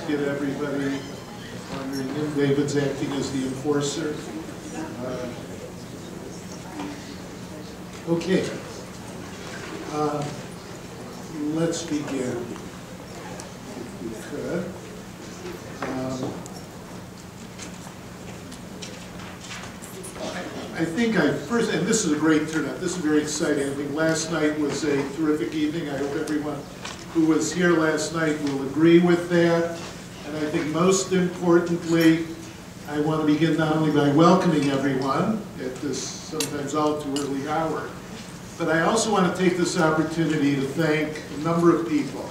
get everybody wondering if David's acting as the enforcer. Okay. Let's begin, if we could. I think first, and this is a great turnout, this is very exciting. I think last night was a terrific evening. I hope everyone who was here last night will agree with that. And I think most importantly, I want to begin not only by welcoming everyone at this sometimes all too early hour, but I also want to take this opportunity to thank a number of people.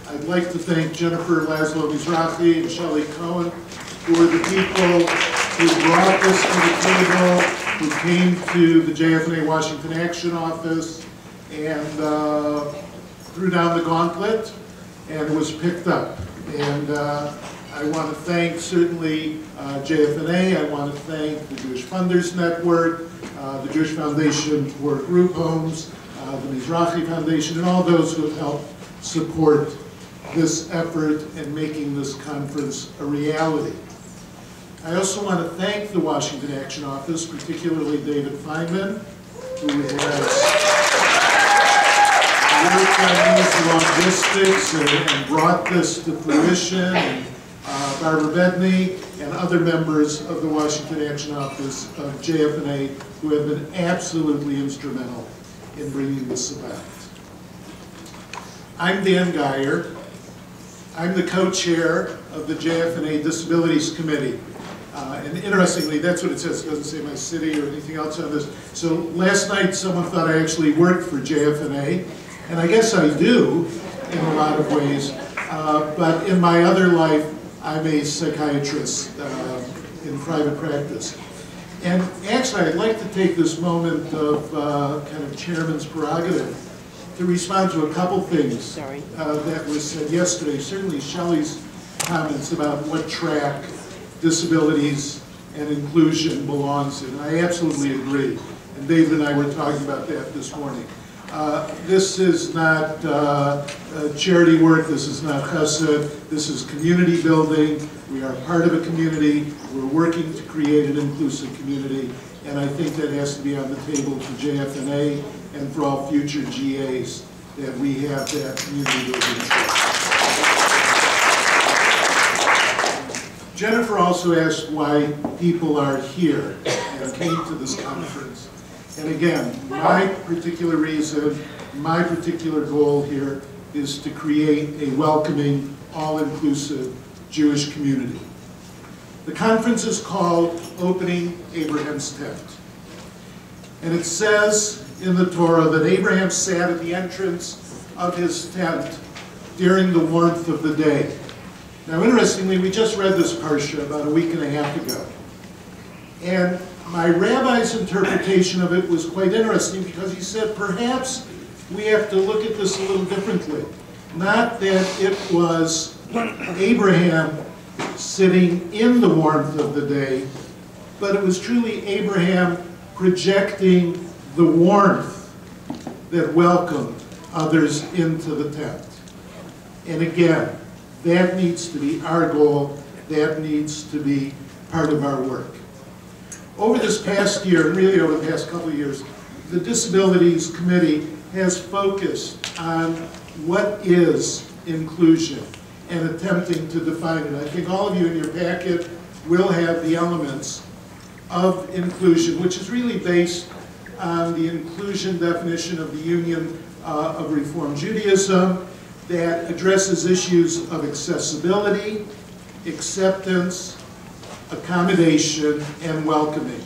I'd like to thank Jennifer Laszlo Mizrahi and Shelley Cohen, who are the people who brought this to the table, who came to the JFNA Washington Action Office and threw down the gauntlet and was picked up. And I want to thank certainly JFNA, I want to thank the Jewish Funders Network, the Jewish Foundation for Group Homes, the Mizrahi Foundation, and all those who have helped support this effort in making this conference a reality. I also want to thank the Washington Action Office, particularly David Feynman, who has worked on these logistics and brought this to fruition, and Barbara Bedney and other members of the Washington Action Office of JFNA who have been absolutely instrumental in bringing this about. I'm Dan Geyer. I'm the co-chair of the JFNA Disabilities Committee. And interestingly, that's what it says. It doesn't say my city or anything else on this. So last night, someone thought I actually worked for JFNA. And I guess I do, in a lot of ways. But in my other life, I'm a psychiatrist in private practice. And actually, I'd like to take this moment of kind of chairman's prerogative to respond to a couple things that was said yesterday. Certainly Shelley's comments about what track disabilities and inclusion belongs in. And I absolutely agree. And David and I were talking about that this morning. This is not charity work, this is not chesed, this is community building. We are part of a community, we're working to create an inclusive community, and I think that has to be on the table for JFNA and for all future GAs, that we have that community building. Jennifer also asked why people are here and came to this conference. And again, my particular reason, my particular goal here is to create a welcoming, all-inclusive Jewish community. The conference is called Opening Abraham's Tent. And it says in the Torah that Abraham sat at the entrance of his tent during the warmth of the day. Now, interestingly, we just read this parsha about a week and a half ago. And my rabbi's interpretation of it was quite interesting because he said, perhaps we have to look at this a little differently. Not that it was Abraham sitting in the warmth of the day, but it was truly Abraham projecting the warmth that welcomed others into the tent. And again, that needs to be our goal. That needs to be part of our work. Over this past year, and really over the past couple of years, the Disabilities Committee has focused on what is inclusion and attempting to define it. I think all of you in your packet will have the elements of inclusion, which is really based on the inclusion definition of the Union of Reform Judaism that addresses issues of accessibility, acceptance, accommodation, and welcoming.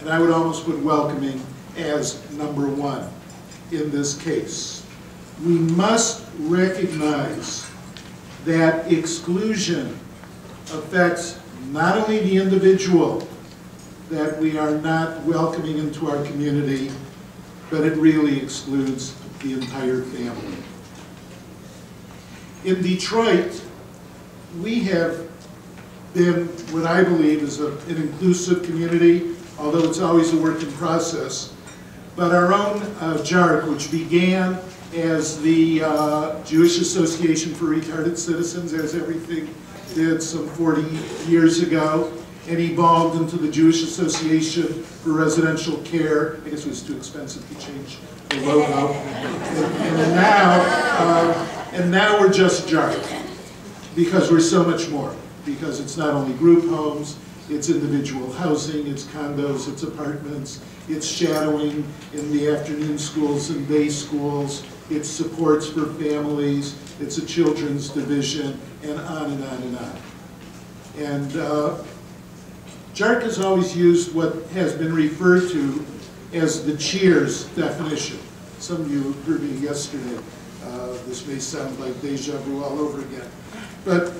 And I would almost put welcoming as number one in this case. We must recognize that exclusion affects not only the individual that we are not welcoming into our community, but it really excludes the entire family. In Detroit, we have been what I believe is an inclusive community, although it's always a work in process. But our own JARC, which began as the Jewish Association for Retarded Citizens, as everything did some 40 years ago, and evolved into the Jewish Association for Residential Care. I guess it was too expensive to change the logo. And now we're just JARC, because we're so much more. Because it's not only group homes, it's individual housing, it's condos, it's apartments, it's shadowing in the afternoon schools and day schools, it's supports for families, it's a children's division, and on and on and on. And JARC has always used what has been referred to as the CHEERS definition. Some of you heard me yesterday. This may sound like deja vu all over again. But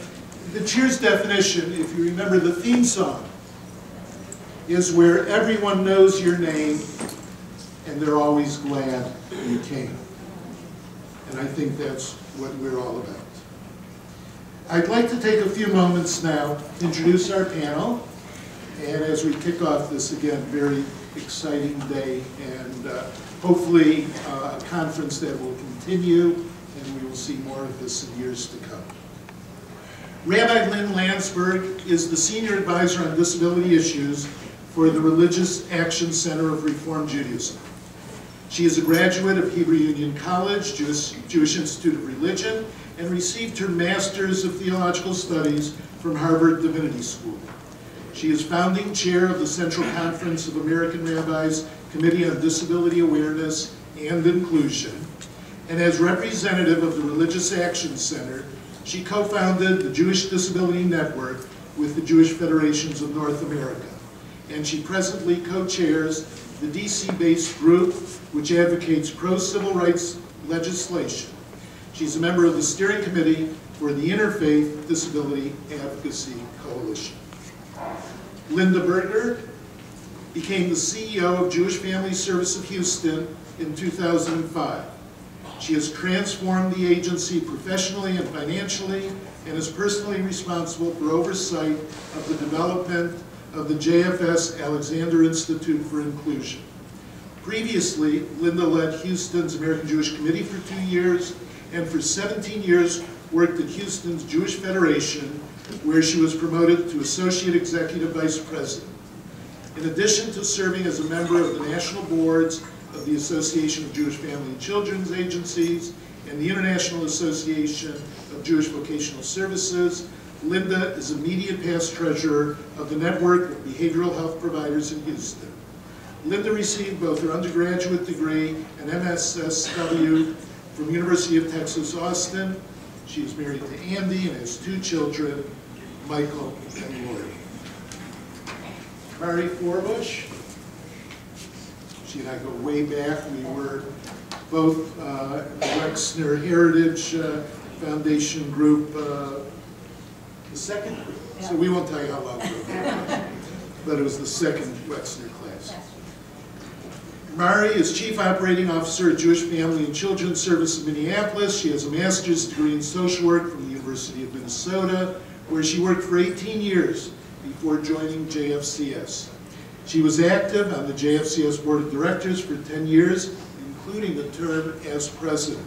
the CHEERS definition, if you remember the theme song, is where everyone knows your name and they're always glad you came. And I think that's what we're all about. I'd like to take a few moments now to introduce our panel. And as we kick off this, again, very exciting day, and hopefully a conference that will continue, and we will see more of this in years to come. Rabbi Lynne Landsberg is the Senior Advisor on Disability Issues for the Religious Action Center of Reform Judaism. She is a graduate of Hebrew Union College, Jewish Institute of Religion, and received her Master's of Theological Studies from Harvard Divinity School. She is founding chair of the Central Conference of American Rabbis Committee on Disability Awareness and Inclusion, and as representative of the Religious Action Center, she co-founded the Jewish Disability Network with the Jewish Federations of North America, and she presently co-chairs the DC-based group which advocates pro-civil rights legislation. She's a member of the steering committee for the Interfaith Disability Advocacy Coalition. Linda Berger became the CEO of Jewish Family Service of Houston in 2005. She has transformed the agency professionally and financially and is personally responsible for oversight of the development of the JFS Alexander Institute for Inclusion. Previously, Linda led Houston's American Jewish Committee for 2 years and for 17 years worked at Houston's Jewish Federation, where she was promoted to Associate Executive Vice President. In addition to serving as a member of the national boards of the Association of Jewish Family and Children's Agencies and the International Association of Jewish Vocational Services, Linda is immediate past treasurer of the Network of Behavioral Health Providers in Houston. Linda received both her undergraduate degree and MSSW from University of Texas, Austin. She is married to Andy and has 2 children, Michael and Lori. Mari Forbush, she and I go way back. We were both the Wexner Heritage Foundation group, the second group. Yeah. So we won't tell you how long ago, but it was the second Wexner class. Mari is Chief Operating Officer at Jewish Family and Children's Service of Minneapolis. She has a master's degree in social work from the University of Minnesota, where she worked for 18 years before joining JFCS. She was active on the JFCS Board of Directors for 10 years, including a term as president.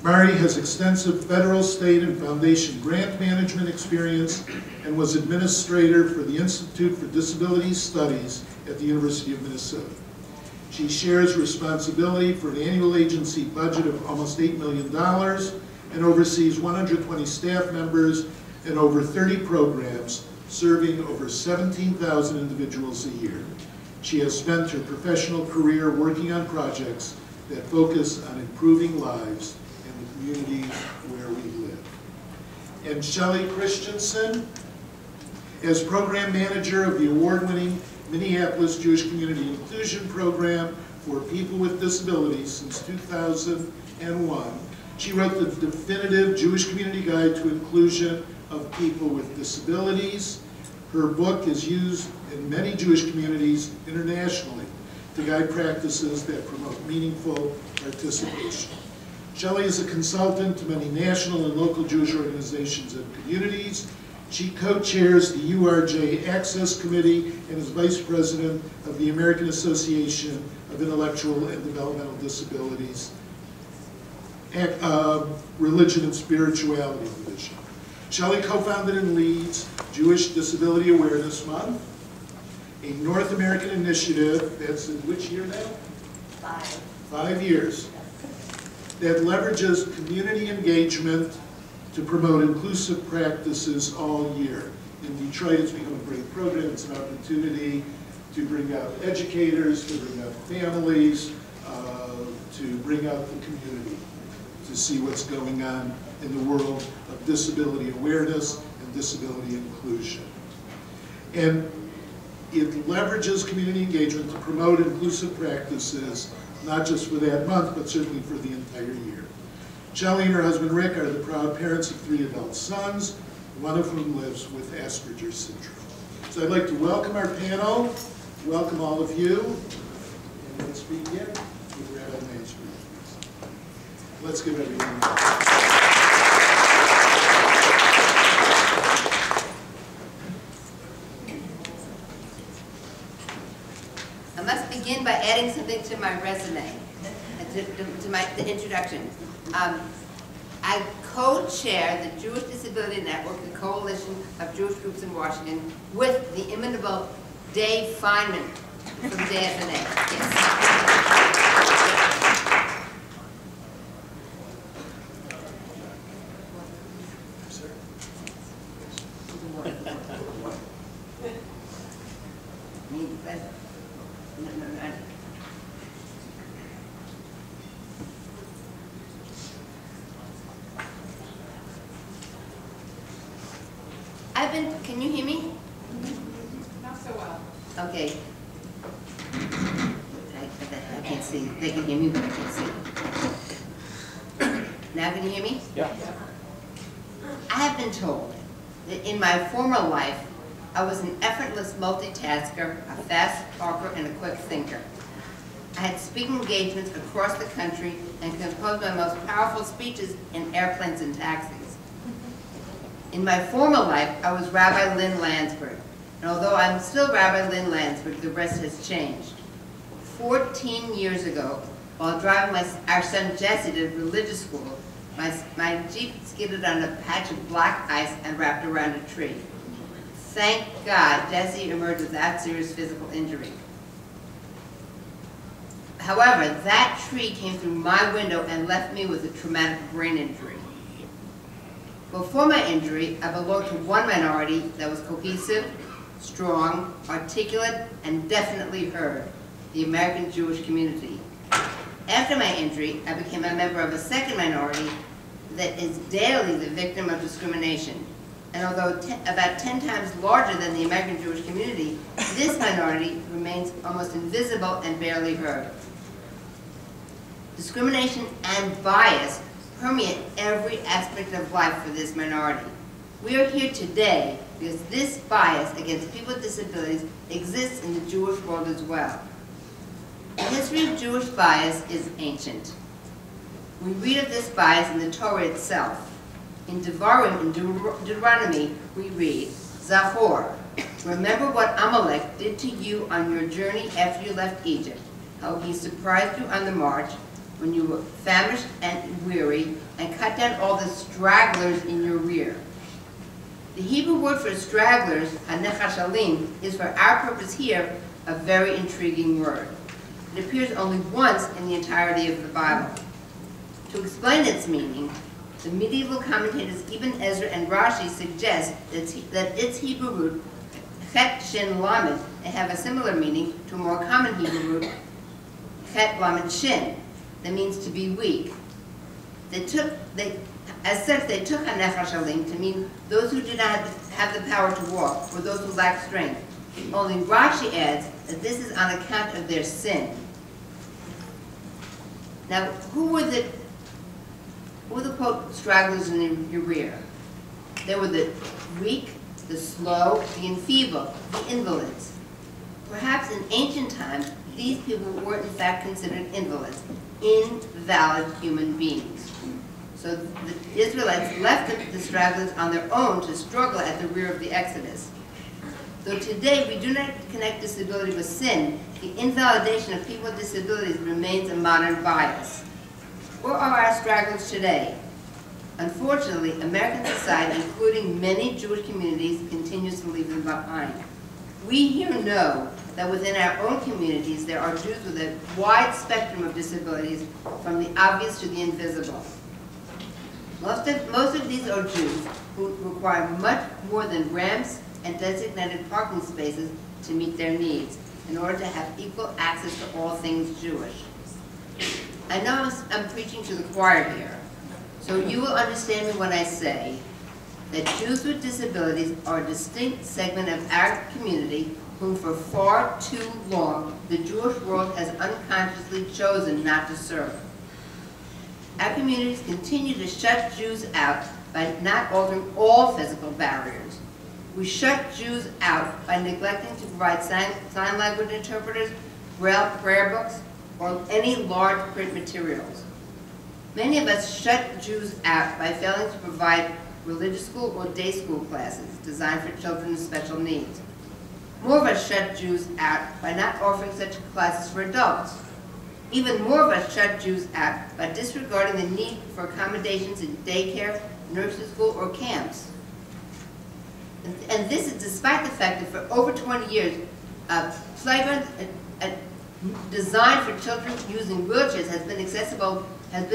Mari has extensive federal, state, and foundation grant management experience and was administrator for the Institute for Disability Studies at the University of Minnesota. She shares responsibility for an annual agency budget of almost $8 million and oversees 120 staff members and over 30 programs, serving over 17,000 individuals a year. She has spent her professional career working on projects that focus on improving lives in the communities where we live. And Shelley Christensen, as program manager of the award-winning Minneapolis Jewish Community Inclusion Program for people with disabilities since 2001. She wrote the definitive Jewish Community Guide to Inclusion of People with Disabilities. Her book is used in many Jewish communities internationally to guide practices that promote meaningful participation. Shelley is a consultant to many national and local Jewish organizations and communities. She co-chairs the URJ Access Committee and is vice president of the American Association of Intellectual and Developmental Disabilities. Religion and Spirituality Division. Shelley co-founded and leads Jewish Disability Awareness Month, a North American initiative that's in which year now? 5. 5 years. That leverages community engagement to promote inclusive practices all year. In Detroit, it's become a great program. It's an opportunity to bring out educators, to bring out families, to bring out the community, to see what's going on in the world of disability awareness and disability inclusion. And it leverages community engagement to promote inclusive practices, not just for that month, but certainly for the entire year. Shelley and her husband Rick are the proud parents of 3 adult sons, one of whom lives with Asperger's syndrome. So I'd like to welcome our panel, welcome all of you, and let's begin with Rabbi Landsberg. Let's give everyone a round. I must begin by adding something to my resume, to the introduction. I co-chair the Jewish Disability Network, the coalition of Jewish groups in Washington, with the inimitable Dave Feynman from JFNA. Yes. Can you hear me? Not so well. Okay. I can't see. They can hear me, but I can't see. Now can you hear me? Yeah. I have been told that in my former life, I was an effortless multitasker, a fast talker, and a quick thinker. I had speaking engagements across the country and composed my most powerful speeches in airplanes and taxis. In my former life, I was Rabbi Lynne Landsberg, and although I'm still Rabbi Lynne Landsberg, the rest has changed. 14 years ago, while driving our son Jesse to religious school, my Jeep skidded on a patch of black ice and wrapped around a tree. Thank God, Jesse emerged without serious physical injury. However, that tree came through my window and left me with a traumatic brain injury. Before my injury, I belonged to one minority that was cohesive, strong, articulate, and definitely heard, the American Jewish community. After my injury, I became a member of a second minority that is daily the victim of discrimination. And although about 10 times larger than the American Jewish community, this minority remains almost invisible and barely heard. Discrimination and bias permeate every aspect of life for this minority. We are here today because this bias against people with disabilities exists in the Jewish world as well. The history of Jewish bias is ancient. We read of this bias in the Torah itself. In Devarim, in Deuteronomy, we read, Zachor, remember what Amalek did to you on your journey after you left Egypt, how he surprised you on the march, when you were famished and weary, and cut down all the stragglers in your rear. The Hebrew word for stragglers, hanechashalim, is for our purpose here a very intriguing word. It appears only once in the entirety of the Bible. To explain its meaning, the medieval commentators Ibn Ezra and Rashi suggest that its Hebrew root, chet shin lamed, may have a similar meaning to a more common Hebrew root, chet lamed shin, that means to be weak. As such, they took hanechashalim to mean those who did not have the power to walk, or those who lacked strength. Only Rashi adds that this is on account of their sin. Now, who were the quote stragglers in your rear? They were the weak, the slow, the enfeebled, the invalids. Perhaps in ancient times, these people were in fact considered invalids, invalid human beings. So the Israelites left the stragglers on their own to struggle at the rear of the Exodus. Though today we do not connect disability with sin, the invalidation of people with disabilities remains a modern bias. Where are our stragglers today? Unfortunately, American society, including many Jewish communities, continues to leave them behind. We here know that within our own communities there are Jews with a wide spectrum of disabilities, from the obvious to the invisible. Most of these are Jews who require much more than ramps and designated parking spaces to meet their needs in order to have equal access to all things Jewish. I know I'm preaching to the choir here, so you will understand me when I say that Jews with disabilities are a distinct segment of our community whom for far too long the Jewish world has unconsciously chosen not to serve. Our communities continue to shut Jews out by not altering all physical barriers. We shut Jews out by neglecting to provide sign language interpreters, Braille prayer books, or any large print materials. Many of us shut Jews out by failing to provide religious school or day school classes designed for children with special needs. More of us shut Jews out by not offering such classes for adults. Even more of us shut Jews out by disregarding the need for accommodations in daycare, nursery school, or camps. And this is despite the fact that for over 20 years, playgrounds designed for children using wheelchairs has been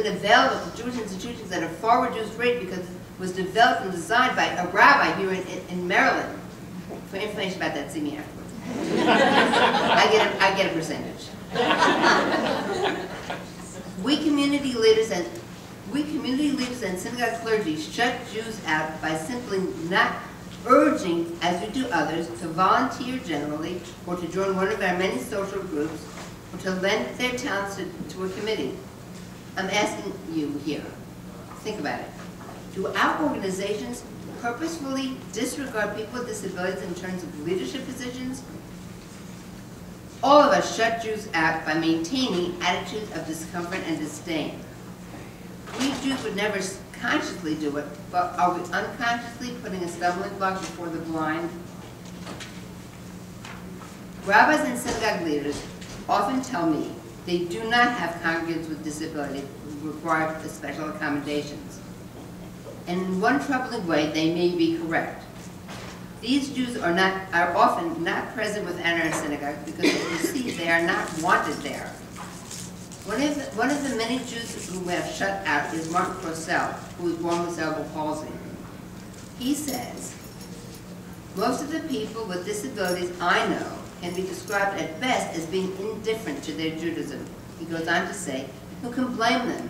available to Jewish institutions at a far reduced rate because it was developed and designed by a rabbi here in Maryland. For information about that, see me afterwards. I get a percentage. We community leaders and synagogue clergy shut Jews out by simply not urging, as we do others, to volunteer generally, or to join one of our many social groups, or to lend their talents to a committee. I'm asking you here, think about it. Do our organizations purposefully disregard people with disabilities in terms of leadership positions? All of us shut Jews out by maintaining attitudes of discomfort and disdain. We Jews would never consciously do it, but are we unconsciously putting a stumbling block before the blind? Rabbis and synagogue leaders often tell me they do not have congregants with disabilities who require special accommodations. And in one troubling way, they may be correct. These Jews are often not present within our synagogue because you see they are not wanted there. One of the many Jews whom we have shut out is Martin Purcell, who was born with cerebral palsy. He says, most of the people with disabilities I know can be described at best as being indifferent to their Judaism. He goes on to say, who can blame them?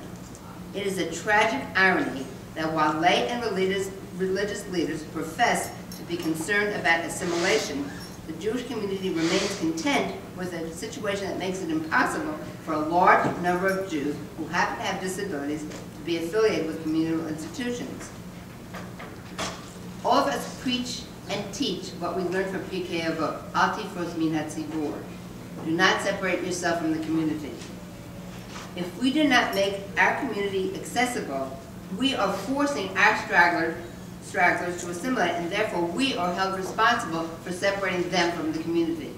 It is a tragic irony that while lay and religious leaders profess to be concerned about assimilation, the Jewish community remains content with a situation that makes it impossible for a large number of Jews who happen to have disabilities to be affiliated with communal institutions. All of us preach and teach what we learned from Pirkei Avot, Al tifros min hatzibur. Do not separate yourself from the community. If we do not make our community accessible, we are forcing our stragglers to assimilate, and therefore we are held responsible for separating them from the community.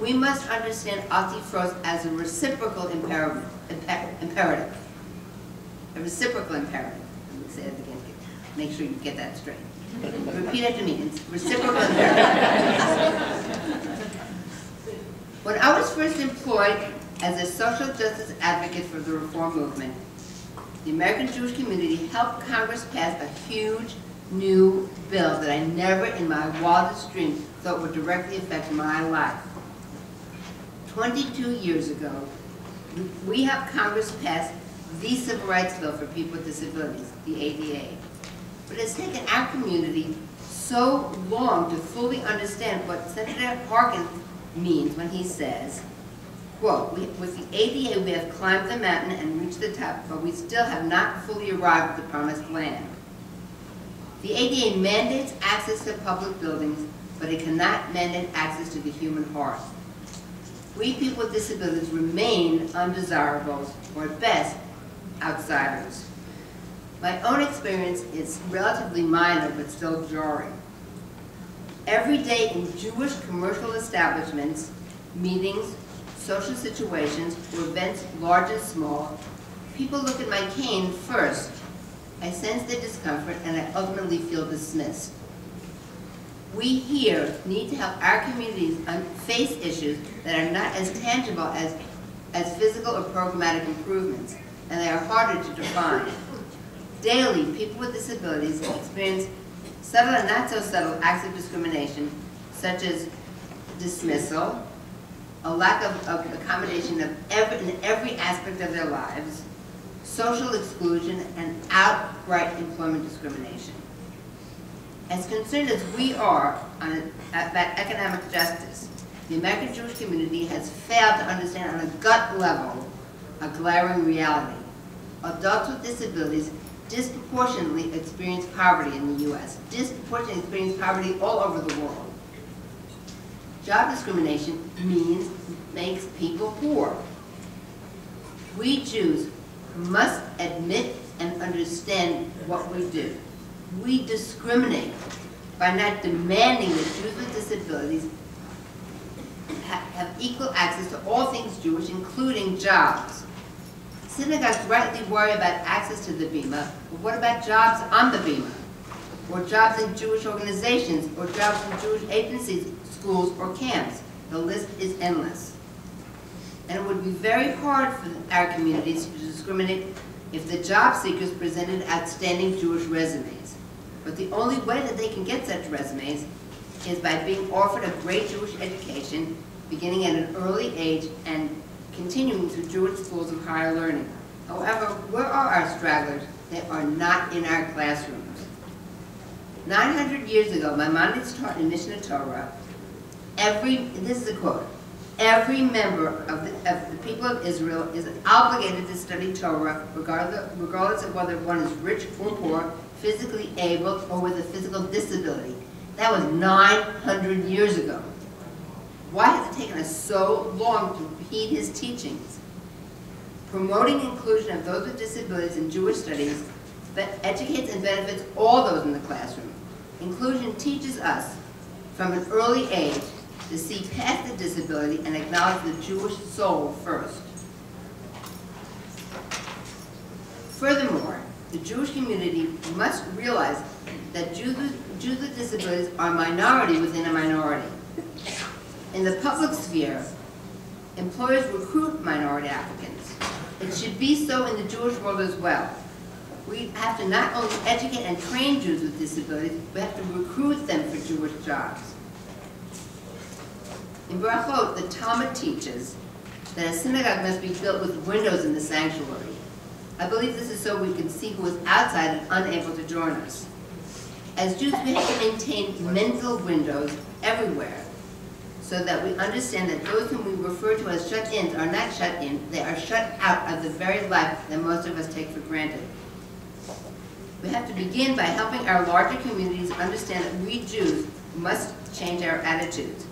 We must understand Al tifros as a reciprocal imperative. A reciprocal imperative. Let me say it again. Make sure you get that straight. Repeat after me. It's reciprocal imperative. When I was first employed as a social justice advocate for the Reform movement, the American Jewish community helped Congress pass a huge new bill that I never in my wildest dreams thought would directly affect my life. 22 years ago, we helped Congress pass the Civil Rights Bill for people with disabilities, the ADA. But it's taken our community so long to fully understand what Senator Harkin means when he says, quote, with the ADA we have climbed the mountain and reached the top, but we still have not fully arrived at the promised land. The ADA mandates access to public buildings, but it cannot mandate access to the human heart. We people with disabilities remain undesirables, or at best, outsiders. My own experience is relatively minor, but still jarring. Every day in Jewish commercial establishments, meetings, social situations, or events large and small, People look at my cane first. I sense their discomfort and I ultimately feel dismissed. We here need to help our communities face issues that are not as tangible as physical or programmatic improvements, and they are harder to define. Daily, people with disabilities experience subtle and not so subtle acts of discrimination, such as dismissal, a lack of accommodation in every aspect of their lives, social exclusion, and outright employment discrimination. As concerned as we are about economic justice, the American Jewish community has failed to understand on a gut level a glaring reality. Adults with disabilities disproportionately experience poverty in the U.S., disproportionately experience poverty all over the world. Job discrimination makes people poor. We Jews must admit and understand what we do. We discriminate by not demanding that Jews with disabilities have equal access to all things Jewish, including jobs. Synagogues rightly worry about access to the bima, but what about jobs on the bima? Or jobs in Jewish organizations, or jobs in Jewish agencies, schools, or camps? The list is endless. And it would be very hard for our communities to discriminate if the job seekers presented outstanding Jewish resumes. But the only way that they can get such resumes is by being offered a great Jewish education, beginning at an early age and continuing through Jewish schools of higher learning. However, where are our stragglers? They are not in our classrooms. 900 years ago, Maimonides taught in Mishnah Torah, this is a quote, every member of the people of Israel is obligated to study Torah regardless of whether one is rich or poor, physically able, or with a physical disability. That was 900 years ago. Why has it taken us so long to heed his teachings? Promoting inclusion of those with disabilities in Jewish studies educates and benefits all those in the classroom. Inclusion teaches us from an early age to see past the disability and acknowledge the Jewish soul first. Furthermore, the Jewish community must realize that Jews with disabilities are a minority within a minority. In the public sphere, employers recruit minority applicants. It should be so in the Jewish world as well. We have to not only educate and train Jews with disabilities, we have to recruit them for Jewish jobs. In Brachot, the Talmud teaches that a synagogue must be built with windows in the sanctuary. I believe this is so we can see who is outside and unable to join us. As Jews, we have to maintain mental windows everywhere so that we understand that those whom we refer to as shut-ins are not shut-in, they are shut out of the very life that most of us take for granted. We have to begin by helping our larger communities understand that we Jews must change our attitudes.